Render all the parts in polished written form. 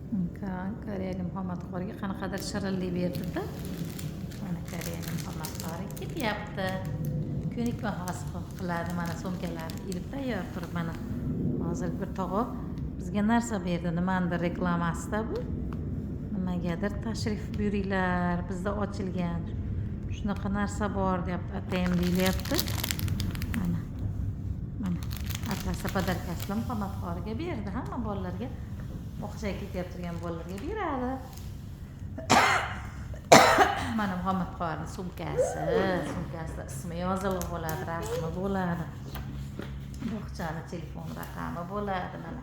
Koreyalik muhammadqoriga qanaqadir shirinlik berdi-da. Mana koreyalik muhammadqori ketyapti. Ko'nikma hosil qiladi. Mana sumkalarni ilib tayyor turib, mana hozir bir tog'a bizga narsa berdi. Nimanidir reklamasida bu. Nimagadir tashrif buyuringlar, bizda ochilgan. Shunaqa narsa bor deyapti, atayim deyilyapti. Mana. Atlasa podarkasini muhammadqoriga berdi. Hamma bolalarga o'qishga ketyapti turgan bolalarga beradi. Mana muhammadqorining sumkasida ismi yozilib bo'ladi, rasmi bo'ladi. Bog'chani telefon raqami bo'ladi mana.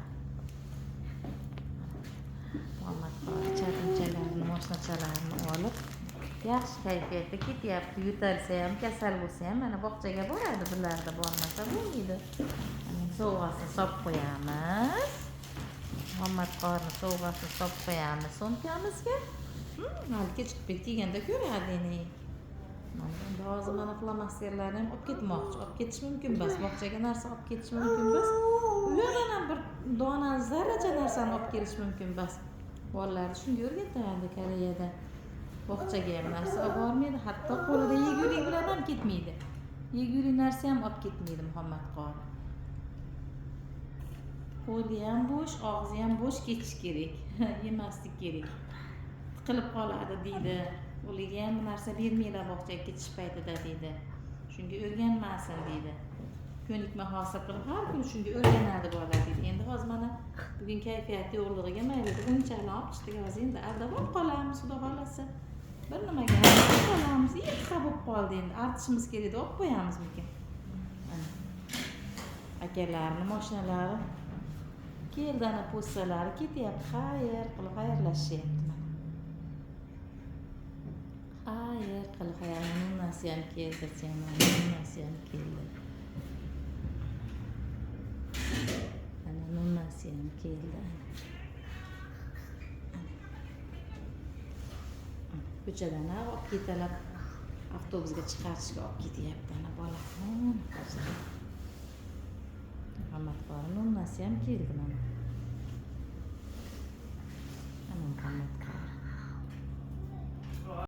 Muhammadqori chatinchalarini, moshinachalarni olib yaxshi kayfiyatda ketyapti. Yo'talsa ham, kasal bo'lsa ham mana bog'chaga boradi, bularda bormasa bo'lmaydi. Sovg'asini solib qo'yamiz. Muhammadqorining sovg'asini solib qo'yamiz sumkamizga. Hali chiqib kelganda ko'radi endi. Mana hozir mana flomasterlarni ham olib ketmoqchi. Olib ketish mumkin emas. Bog'chaga narsa olib ketish mumkin emas. Uydan ham bir dona zarracha narsani olib kelish mumkin emas. Bolalarni shunga o'rgatadi Koreyada. Bog'chaga ham narsa olib bormaydi, hatto qo'lida yegulik bilan ham ketmaydi. Yegulik narsa ham olib ketmaydi muhammadqori. Qo'li ham bo'sh, og'zi ham bo'sh ketish kerak. Yemaslik kerak. Tiqilib qoladi deydi. Qo'liga ham narsa bermaylar bog'chaga ketish paytida deydi. Shunga o'rganmasin deydi. Ko'nikma hosil qilib har kuni shunga o'rganadi bolalar deydi. Endi hozir mana bugun kayfiyat yo'qligiga mayli o'yinchoqni olib chiqdik, hozir endi aldab olib qolamiz, xudo xolasa. Bir nimaga olib qolamiz, yiqqa bo'lib qoldi endi. Artishimiz kerak deb olib qo'yamizmikin. Akalarning mashinalari keldi, ana po'ssalari ketyapti, xayr qilib xayrlashyapti mana. Xayr qilib nunasi ham keldi, nunasi ham keldi. Ana nunasi ham keldi. Ko'chadan olib ketalab avtobusga chiqarishga olib ketyapti ana bola. Muhammadqorining nunasi ham keldi mana.